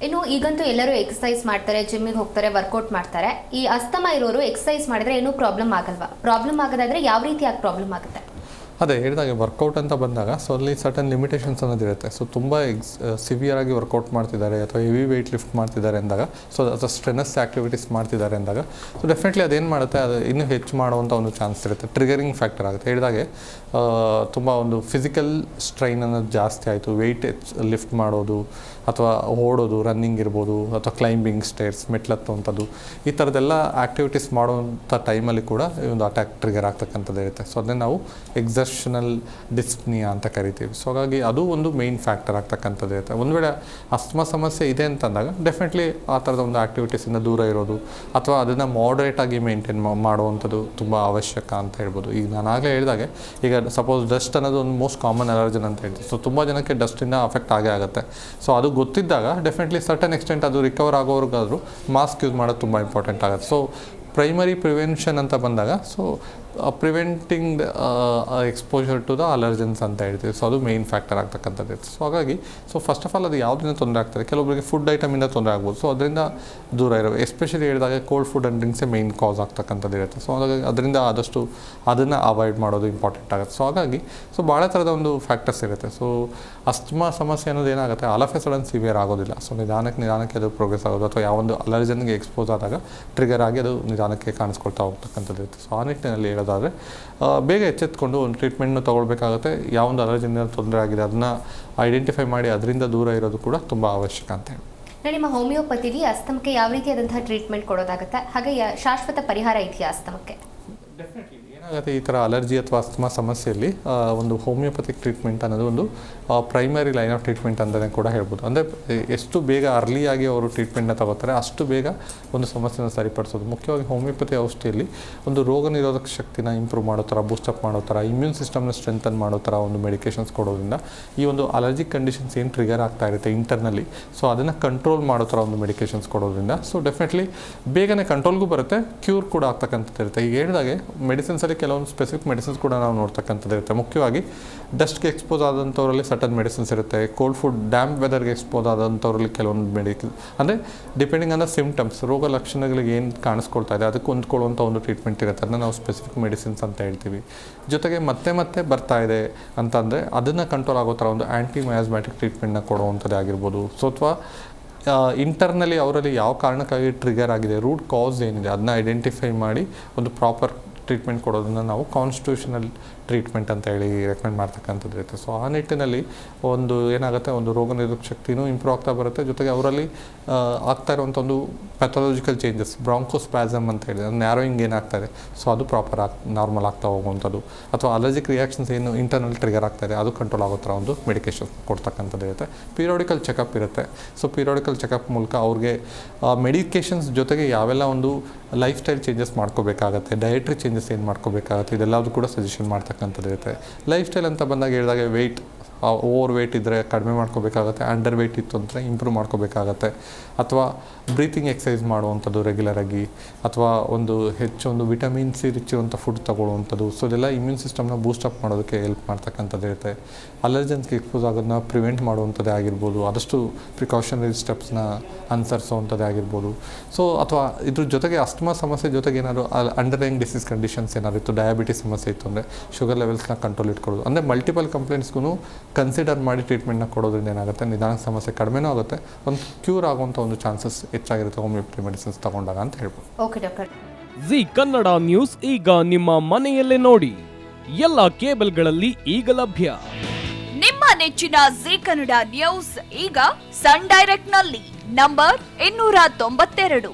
ಇನ್ನು ಈಗಂತೂ ಎಲ್ಲರೂ ಎಕ್ಸಸೈಸ್ ಮಾಡ್ತಾರೆ, ಜಿಮ್ಮಿಗೆ ಹೋಗ್ತಾರೆ, ವರ್ಕೌಟ್ ಮಾಡ್ತಾರೆ. ಈ ಅಸ್ತಮ ಇರೋರು ಎಕ್ಸಸೈಸ್ ಮಾಡಿದ್ರೆ ಏನೂ ಪ್ರಾಬ್ಲಮ್ ಆಗಲ್ವಾ? ಪ್ರಾಬ್ಲಮ್ ಆಗೋದಾದ್ರೆ ಯಾವ ರೀತಿಯಾಗಿ ಪ್ರಾಬ್ಲಮ್ ಆಗುತ್ತೆ? ಅದೇ ಹೇಳಿದಾಗೆ ವರ್ಕೌಟ್ ಅಂತ ಬಂದಾಗ ಸೊ ಅಲ್ಲಿ ಸರ್ಟನ್ ಲಿಮಿಟೇಷನ್ಸ್ ಅನ್ನೋದಿರುತ್ತೆ. ಸೊ ತುಂಬ ಸಿವಿಯರಾಗಿ ವರ್ಕೌಟ್ ಮಾಡ್ತಿದ್ದಾರೆ ಅಥವಾ ಹೆವಿ ವೆಯ್ಟ್ ಲಿಫ್ಟ್ ಮಾಡ್ತಿದ್ದಾರೆ ಅಂದಾಗ, ಸೊ ಅಥವಾ ಸ್ಟ್ರೆನಸ್ ಆ್ಯಕ್ಟಿವಿಟೀಸ್ ಮಾಡ್ತಿದ್ದಾರೆ ಅಂದಾಗ ಸೊ ಡೆಫಿನೆಟ್ಲಿ ಅದೇನು ಮಾಡುತ್ತೆ, ಅದು ಇನ್ನೂ ಹೆಚ್ಚು ಮಾಡುವಂಥ ಒಂದು ಚಾನ್ಸ್ ಇರುತ್ತೆ. ಟ್ರಿಗರಿಂಗ್ ಫ್ಯಾಕ್ಟರ್ ಆಗುತ್ತೆ. ಹೇಳಿದಾಗೆ ತುಂಬ ಒಂದು ಫಿಸಿಕಲ್ ಸ್ಟ್ರೈನ್ ಅನ್ನೋದು ಜಾಸ್ತಿ ಆಯಿತು, ವೆಯ್ಟ್ ಲಿಫ್ಟ್ ಮಾಡೋದು ಅಥವಾ ಓಡೋದು, ರನ್ನಿಂಗ್ ಇರ್ಬೋದು ಅಥವಾ ಕ್ಲೈಂಬಿಂಗ್ ಸ್ಟೇರ್ಸ್, ಮೆಟ್ಲತ್ತುವಂಥದ್ದು, ಈ ಥರದ್ದೆಲ್ಲ ಆ್ಯಕ್ಟಿವಿಟೀಸ್ ಮಾಡುವಂಥ ಟೈಮಲ್ಲಿ ಕೂಡ ಈ ಒಂದು ಅಟ್ಯಾಕ್ ಟ್ರಿಗರ್ ಆಗ್ತಕ್ಕಂಥದ್ದು ಇರುತ್ತೆ. ಸೊ ಅದನ್ನೇ ನಾವು ಎಕ್ಸರ್ಷನಲ್ ಡಿಸ್ಪ್ನಿಯಾ ಅಂತ ಕರಿತೀವಿ. ಸೊ ಹಾಗಾಗಿ ಅದು ಒಂದು ಮೇಯ್ನ್ ಫ್ಯಾಕ್ಟರ್ ಆಗ್ತಕ್ಕಂಥದ್ದು ಇರುತ್ತೆ. ಒಂದು ವೇಳೆ ಅಸ್ತಮಾ ಸಮಸ್ಯೆ ಇದೆ ಅಂತಂದಾಗ ಡೆಫಿನೆಟ್ಲಿ ಆ ಥರದ ಒಂದು ಆ್ಯಕ್ಟಿವಿಟೀಸಿಂದ ದೂರ ಇರೋದು ಅಥವಾ ಅದನ್ನು ಮಾಡ್ರೇಟಾಗಿ ಮೇಂಟೈನ್ ಮಾಡುವಂಥದ್ದು ತುಂಬ ಅವಶ್ಯಕ ಅಂತ ಹೇಳ್ಬೋದು. ಈಗ ನಾನು ಆಗಲೇ ಹೇಳಿದಾಗೆ, ಈಗ ಸಪೋಸ್ ಡಸ್ಟ್ ಅನ್ನೋದು ಒಂದು ಮೋಸ್ಟ್ ಕಾಮನ್ ಅಲರ್ಜನ್ ಅಂತ ಹೇಳ್ತೀವಿ. ಸೊ ತುಂಬ ಜನಕ್ಕೆ ಡಸ್ಟಿಂದ ಅಫೆಕ್ಟ್ ಆಗೇ ಆಗುತ್ತೆ. ಸೊ ಅದು ಗೊತ್ತಿದ್ದಾಗ ಡೆಫಿನೆಟ್ಲಿ ಸರ್ಟನ್ ಎಕ್ಸ್ಟೆಂಟ್ ಅದು ರಿಕವರ್ ಆಗೋರ್ಗಾದರೂ ಮಾಸ್ಕ್ ಯೂಸ್ ಮಾಡೋದು ತುಂಬ ಇಂಪಾರ್ಟೆಂಟ್ ಆಗುತ್ತೆ. ಸೊ ಪ್ರೈಮರಿ ಪ್ರಿವೆನ್ಷನ್ ಅಂತ ಬಂದಾಗ so preventing exposure to the allergens ಅಂತ ಹೇಳ್ತೀವಿ. ಸೊ ಅದು ಮೇಯ್ನ್ ಫ್ಯಾಕ್ಟರ್ ಆಗ್ತಕ್ಕಂಥದ್ದು. ಸೊ ಹಾಗಾಗಿ ಸೊ ಫಸ್ಟ್ ಆಫ್ ಆಲ್ ಅದು ಯಾವುದರಿಂದ ತೊಂದರೆ ಆಗ್ತದೆ, ಕೆಲವೊಬ್ಬರಿಗೆ ಫುಡ್ ಐಟಮಿಂದ ತೊಂದರೆ ಆಗ್ಬೋದು. ಸೊ ಅದರಿಂದ ದೂರ ಇರೋ, ಎಸ್ಪೆಷಲಿ ಹೇಳಿದಾಗ ಕೋಲ್ಡ್ ಫುಡ್ ಆ್ಯಂಡ್ ಡ್ರಿಂಕ್ಸೇ ಮೇಯ್ನ್ ಕಾಸ್ ಆಗ್ತಕ್ಕಂಥದ್ದು ಇರುತ್ತೆ. ಸೊ ಹಾಗಾಗಿ ಅದರಿಂದ ಆದಷ್ಟು ಅದನ್ನು ಅವಾಯ್ಡ್ ಮಾಡೋದು ಇಂಪಾರ್ಟೆಂಟ್ ಆಗುತ್ತೆ. ಸೊ ಹಾಗಾಗಿ ಸೊ ಭಾಳ ಥರದ ಒಂದು ಫ್ಯಾಕ್ಟರ್ಸ್ ಇರುತ್ತೆ. ಸೊ ಅಸ್ತಮಾ ಸಮಸ್ಯೆ ಅನ್ನೋದು ಏನಾಗುತ್ತೆ, all of A sudden severe ಆಗೋದಿಲ್ಲ. ಸೊ ನಿಧಾನಕ್ಕೆ ಅದು ಪ್ರೋಗ್ರೆಸ್ ಆಗೋದು ಅಥವಾ ಯಾವೊಂದು ಅಲರ್ಜನ್ಗೆ ಎಕ್ಸ್ಪೋಸ್ ಆದಾಗ ಟ್ರಿಗರ್ ಆಗಿ ಅದು ನಿಧಾನಕ್ಕೆ ಕಾಣಿಸ್ಕೊಳ್ತಾ ಹೋಗ್ತಕ್ಕಂಥದ್ದು ಇರುತ್ತೆ. ಸೊ ಆ ನಿಟ್ಟಿನಲ್ಲಿ ಹೇಳೋದಾದರೆ ಬೇಗ ಎಚ್ಚೆತ್ಕೊಂಡು ಒಂದು ಟ್ರೀಟ್ಮೆಂಟ್ನ ತೊಗೊಳ್ಬೇಕಾಗುತ್ತೆ. ಯಾವೊಂದು ಅಲರ್ಜಿನಿಂದ ತೊಂದರೆ ಆಗಿದೆ ಅದನ್ನು ಐಡೆಂಟಿಫೈ ಮಾಡಿ ಅದರಿಂದ ದೂರ ಇರೋದು ಕೂಡ ತುಂಬ ಅವಶ್ಯಕ ಅಂತ ಹೇಳಿ. ನಿಮ್ಮ ಹೋಮಿಯೋಪತಿಲಿ ಅಸ್ತಮಕ್ಕೆ ಯಾವ ರೀತಿಯಾದಂತಹ ಟ್ರೀಟ್ಮೆಂಟ್ ಕೊಡೋದಾಗುತ್ತೆ? ಹಾಗೆ ಶಾಶ್ವತ ಪರಿಹಾರ ಇದೆಯಾ ಅಸ್ತಮಕ್ಕೆ? ಡೆಫಿನೆಟ್ಲಿ ಏನಾಗುತ್ತೆ, ಈ ಥರ ಅಲರ್ಜಿ ಅಥವಾ ಅಸ್ತಮಾ ಸಮಸ್ಯೆಯಲ್ಲಿ ಒಂದು ಹೋಮಿಯೋಪತಿಕ್ ಟ್ರೀಟ್ಮೆಂಟ್ ಅನ್ನೋದು ಒಂದು ಪ್ರೈಮರಿ ಲೈನ್ ಆಫ್ ಟ್ರೀಟ್ಮೆಂಟ್ ಅಂತಲೇ ಕೂಡ ಹೇಳ್ಬೋದು. ಅಂದರೆ ಎಷ್ಟು ಬೇಗ ಅರ್ಲಿಯಾಗಿ ಅವರು ಟ್ರೀಟ್ಮೆಂಟ್ನ ತಗೋತಾರೆ ಅಷ್ಟು ಬೇಗ ಒಂದು ಸಮಸ್ಯೆನ ಸರಿಪಡಿಸೋದು. ಮುಖ್ಯವಾಗಿ ಹೋಮಿಯೋಪತಿ ಔಷಧಿಯಲ್ಲಿ ಒಂದು ರೋಗ ನಿರೋಧಕ ಶಕ್ತಿನ ಇಂಪ್ರೂವ್ ಮಾಡೋ ಥರ, ಬೂಸ್ಟಪ್ ಮಾಡೋ ಥರ, ಇಮ್ಯೂನ್ ಸಿಸ್ಟಮ್ನ ಸ್ಟ್ರೆಂಥನ್ ಮಾಡೋ ಥರ ಒಂದು ಮೆಡಿಕೇಷನ್ಸ್ ಕೊಡೋದ್ರಿಂದ ಈ ಒಂದು ಅಲರ್ಜಿಕ್ ಕಂಡೀಷನ್ಸ್ ಏನು ಟ್ರಿಗರ್ ಆಗ್ತಾ ಇರುತ್ತೆ ಇಂಟರ್ನಲ್ಲಿ, ಸೊ ಅದನ್ನು ಕಂಟ್ರೋಲ್ ಮಾಡೋ ಥರ ಒಂದು ಮೆಡಿಕೇಷನ್ಸ್ ಕೊಡೋದ್ರಿಂದ ಸೊ ಡೆಫಿನೆಟ್ಲಿ ಬೇಗನೆ ಕಂಟ್ರೋಲ್ಗೂ ಬರುತ್ತೆ, ಕ್ಯೂರ್ ಕೂಡ ಆಗ್ತಕ್ಕಂಥದ್ದು ಇರುತ್ತೆ. ಈಗ ಹೇಳಿದಾಗೆ ಮೆಡಿಸಿನ್ಸಲ್ಲಿ ಕೆಲವೊಂದು ಸ್ಪೆಸಿಫಿಕ್ ಮೆಡಿಸಿನ್ಸ್ ಕೂಡ ನಾವು ನೋಡ್ತಕ್ಕಂಥದ್ದು ಇರುತ್ತೆ. ಮುಖ್ಯವಾಗಿ ಡಸ್ಟ್ಗೆ ಎಕ್ಸ್ಪೋಸ್ ಆದಂಥವರಲ್ಲಿ ಸರ್ಟನ್ ಮೆಡಿಸಿನ್ಸ್ ಇರುತ್ತೆ. ಕೋಲ್ಡ್ ಫುಡ್, ಡ್ಯಾಮ್ ವೆದರ್ಗೆ ಎಕ್ಸ್ಪೋಸ್ ಆದಂಥವ್ರಲ್ಲಿ ಕೆಲವೊಂದು ಮೆಡಿಸಿನ್, ಅಂದರೆ ಡಿಪೆಂಡಿಂಗ್ ಆನ್ ದ ಸಿಮ್ಟಮ್ಸ್, ರೋಗ ಲಕ್ಷಣಗಳಿಗೆ ಏನು ಕಾಣಿಸ್ಕೊಳ್ತಾ ಇದೆ ಅದಕ್ಕೆ ಹೊಂದ್ಕೊಳ್ಳುವಂಥ ಒಂದು ಟ್ರೀಟ್ಮೆಂಟ್ ಇರುತ್ತೆ. ಅದನ್ನು ನಾವು ಸ್ಪೆಸಿಫಿಕ್ ಮೆಡಿಸಿನ್ಸ್ ಅಂತ ಹೇಳ್ತೀವಿ. ಜೊತೆಗೆ ಮತ್ತೆ ಬರ್ತಾ ಇದೆ ಅಂತಂದರೆ ಅದನ್ನು ಕಂಟ್ರೋಲ್ ಆಗೋ ಥರ ಒಂದು ಆ್ಯಂಟಿ ಮಯಾಸ್ಮ್ಯಾಟಿಕ್ ಟ್ರೀಟ್ಮೆಂಟ್ನ ಕೊಡುವಂಥದ್ದೇ ಆಗಿರ್ಬೋದು. ಸೊ ಅಥವಾ ಇಂಟರ್ನಲ್ಲಿ ಅವರಲ್ಲಿ ಯಾವ ಕಾರಣಕ್ಕಾಗಿ ಟ್ರಿಗರ್ ಆಗಿದೆ, ರೂಟ್ ಕಾಸ್ ಏನಿದೆ ಅದನ್ನ ಐಡೆಂಟಿಫೈ ಮಾಡಿ ಒಂದು ಪ್ರಾಪರ್ ಟ್ರೀಟ್ಮೆಂಟ್ ಕೊಡೋದನ್ನು ನಾವು ಕಾನ್ಸ್ಟಿಟ್ಯೂಷನಲ್ ಟ್ರೀಟ್ಮೆಂಟ್ ಅಂತ ಹೇಳಿ ರೆಕಮೆಂಡ್ ಮಾಡ್ತಕ್ಕಂಥದ್ದು ಇರುತ್ತೆ. ಸೊ ಆ ನಿಟ್ಟಿನಲ್ಲಿ ಒಂದು ಏನಾಗುತ್ತೆ, ಒಂದು ರೋಗ ನಿರೋಧಕ ಶಕ್ತಿನೂ ಇಂಪ್ರೂವ್ ಆಗ್ತಾ ಬರುತ್ತೆ. ಜೊತೆಗೆ ಅವರಲ್ಲಿ ಆಗ್ತಾ ಇರುವಂಥ ಒಂದು ಪ್ಯಾಥಾಲಜಿಕಲ್ ಚೇಂಜಸ್, ಬ್ರಾಂಕೋಸ್ಪ್ಯಾಸಮ್ ಅಂತ ಹೇಳಿ ನ್ಯಾರೋಯಿಂಗ್ ಏನಾಗ್ತಾಯಿದೆ ಸೊ ಅದು ಪ್ರಾಪರ್ ನಾರ್ಮಲ್ ಆಗ್ತಾ ಹೋಗುವಂಥದ್ದು, ಅಥವಾ ಅಲರ್ಜಿಕ್ ರಿಯಾಕ್ಷನ್ಸ್ ಏನು ಇಂಟರ್ನಲ್ ಟ್ರಿಗರ್ ಆಗ್ತಾಯಿದೆ ಅದು ಕಂಟ್ರೋಲ್ ಆಗೋ ಥರ ಒಂದು ಮೆಡಿಕೇಷನ್ ಕೊಡ್ತಕ್ಕಂಥದ್ದು ಇರುತ್ತೆ. ಪೀರಿಯಾಡಿಕಲ್ ಚೆಕಪ್ ಇರುತ್ತೆ. ಸೊ ಪೀರಿಯಾಡಿಕಲ್ ಚೆಕಪ್ ಮೂಲಕ ಅವ್ರಿಗೆ ಮೆಡಿಕೇಷನ್ಸ್ ಜೊತೆಗೆ ಯಾವೆಲ್ಲ ಒಂದು ಲೈಫ್ ಸ್ಟೈಲ್ ಚೇಂಜಸ್ ಮಾಡ್ಕೋಬೇಕಾಗತ್ತೆ, ಡಯಟ್ರಿ ಚೇಂಜಸ್ ಏನು ಮಾಡ್ಕೋಬೇಕಾಗತ್ತೆ, ಇದೆಲ್ಲದೂ ಕೂಡ ಸಜೆಷನ್ ಮಾಡ್ತಕ್ಕಂಥದ್ದು ಇರುತ್ತೆ. ಲೈಫ್ ಸ್ಟೈಲ್ ಅಂತ ಬಂದಾಗ ಹೇಳಿದಾಗ ವೆಯ್ಟ್, ಓವರ್ ವೆಯ್ಟ್ ಇದ್ದರೆ ಕಡಿಮೆ ಮಾಡ್ಕೋಬೇಕಾಗತ್ತೆ, ಅಂಡರ್ ವೆಯ್ಟ್ ಇತ್ತು ಅಂದರೆ ಇಂಪ್ರೂವ್ ಮಾಡ್ಕೋಬೇಕಾಗತ್ತೆ, ಅಥವಾ ಬ್ರೀತಿಂಗ್ ಎಕ್ಸಸೈಸ್ ಮಾಡುವಂಥದ್ದು ರೆಗ್ಯುಲರಾಗಿ, ಅಥವಾ ಒಂದು ಹೆಚ್ಚೊಂದು ವಿಟಮಿನ್ ಸಿ ರಿಚ್ ಇರುವಂಥ ಫುಡ್ ತಗೊಳ್ಳುವಂಥದ್ದು. ಸೊ ಇದೆಲ್ಲ ಇಮ್ಯೂನ್ ಸಿಸ್ಟಮ್ನ ಬೂಸ್ಟಪ್ ಮಾಡೋದಕ್ಕೆ ಹೆಲ್ಪ್ ಮಾಡ್ತಕ್ಕಂಥದ್ದು ಇರುತ್ತೆ. ಅಲರ್ಜನ್ಸ್ಗೆ ಎಕ್ಸ್ಪೋಸ್ ಆಗೋದನ್ನ ಪ್ರಿವೆಂಟ್ ಮಾಡುವಂಥದ್ದೇ ಆಗಿರ್ಬೋದು, ಆದಷ್ಟು ಪ್ರಿಕಾಷನರಿ ಸ್ಟೆಪ್ಸ್ನ ಅನುಸರಿಸುವಂಥದ್ದೇ ಆಗಿರ್ಬೋದು. ಸೊ ಅಥವಾ ಇದ್ರ ಜೊತೆಗೆ ಅಸ್ತಮಾ ಸಮಸ್ಯೆ ಜೊತೆಗೆ ಏನಾದ್ರು ಅಂಡರ್ಲೈಯಿಂಗ್ ಡಿಸೀಸ್ ಕಂಡೀಷನ್ಸ್ ಏನಾದ್ರು ಇತ್ತು, ಡಯಾಬಿಟಿಸ್ ಸಮಸ್ಯೆ ಇತ್ತು ಅಂದರೆ ಶುಗರ್ ಲೆವೆಲ್ಸ್ನ ಕಂಟ್ರೋಲ್ ಇಟ್ಕೊಳ್ಳೋದು. ಅಂದರೆ ಮಲ್ಟಿಪಲ್ ಕಂಪ್ಲೇಂಟ್ಸ್ಗೂ ಕನ್ಸಿಡರ್ ಮಾಡಿ ಟ್ರೀಟ್ಮೆಂಟ್ನ ಕೊಡೋದ್ರಿಂದ ಏನಾಗುತ್ತೆ, ನಿಧಾನ ಸಮಸ್ಯೆ ಕಡಿಮೆನೂ ಆಗುತ್ತೆ, ಒಂದು ಕ್ಯೂರ್ ಆಗುವಂಥ ಒಂದು ಚಾನ್ಸಸ್ ಹೆಚ್ಚಾಗಿರುತ್ತೆ ಹೋಮಿಯೋಪತಿ ಮೆಡಿಸಿನ್ಸ್ ತಗೊಂಡಾಗ ಅಂತ ಹೇಳ್ಬೋದು. Okay doctor. G Kannada news ಈಗ ನಿಮ್ಮ ಮನೆಯಲ್ಲೇ ನೋಡಿ, ಎಲ್ಲ ಕೇಬಲ್ಗಳಲ್ಲಿ ಈಗ ಲಭ್ಯ. ನಿಮ್ಮ ನೆಚ್ಚಿನ ಜಿ ಕನ್ನಡ ನ್ಯೂಸ್ ಈಗ ಸನ್ ಡೈರೆಕ್ಟ್ ನಲ್ಲಿ number 292,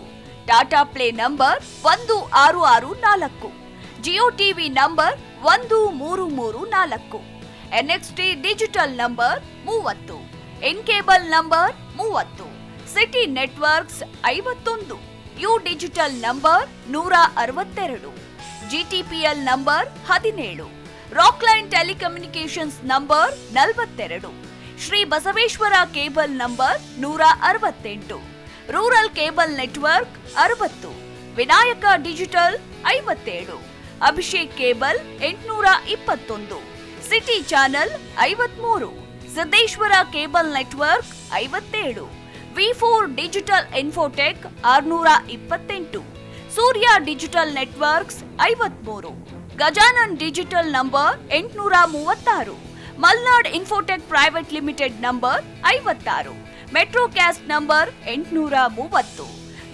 Tata play number 1664, Jio TV number 1334, NXT digital number 30, in cable number 30, city networks 51, U digital number 162, GTPL number 17, Rockline telecommunications number 42, Shri Basaveshwara cable number 168, rural cable network 60, Vinayaka digital 57, Abhishek cable 821, city channel 53, Siddeshwara cable network 57, V4 digital Infotech 628, Surya digital networks 53, Gajanan digital number 836, Malnad infotech private limited number 56, metrocast number 830,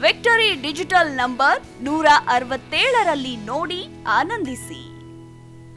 victory digital number 167ರಲ್ಲಿ ನೋಡಿ ಆನಂದಿಸಿ.